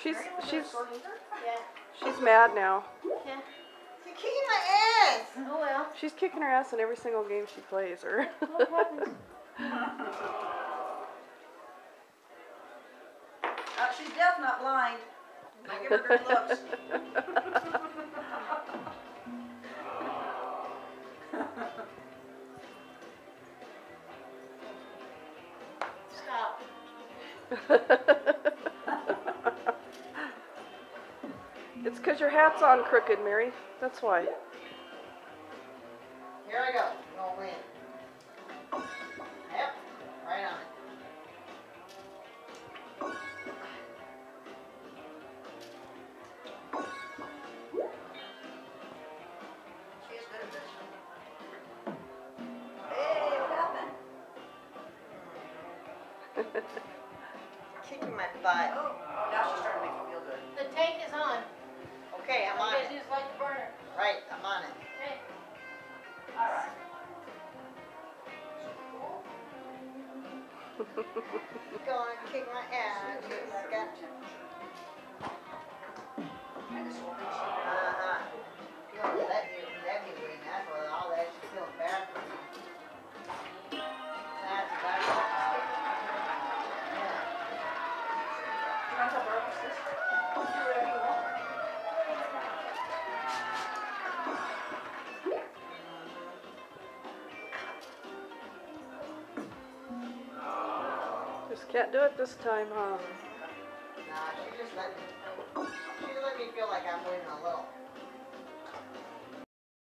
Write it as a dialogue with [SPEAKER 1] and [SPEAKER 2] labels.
[SPEAKER 1] She's
[SPEAKER 2] Yeah.
[SPEAKER 1] she's mad now.
[SPEAKER 2] Yeah.
[SPEAKER 3] She's kicking my ass.
[SPEAKER 2] Oh well.
[SPEAKER 1] She's kicking her ass in every single game she plays. Or
[SPEAKER 2] What happened?
[SPEAKER 3] She's deaf, not blind. I give her dirty looks.
[SPEAKER 2] Stop.
[SPEAKER 1] It's 'cause your hat's on crooked, Mary. That's why.
[SPEAKER 3] Here I go. Gonna win. Yep. Right on it. She's good at this. Hey, what happened? Kicking my butt. Oh, now she's starting to make me feel good.
[SPEAKER 2] The tank is on.
[SPEAKER 3] Okay, I'm on
[SPEAKER 2] You
[SPEAKER 3] it.
[SPEAKER 2] just like the burner.
[SPEAKER 3] Right, I'm on it.
[SPEAKER 2] Okay.
[SPEAKER 3] Alright. Gonna kick my ass. Feeling that wing. That's what all that. She's feeling bad for me. That's bad. Yeah. You want to tell Barbara this? Do whatever you want.
[SPEAKER 1] Just can't do it this time, huh?
[SPEAKER 3] Nah, she just let me.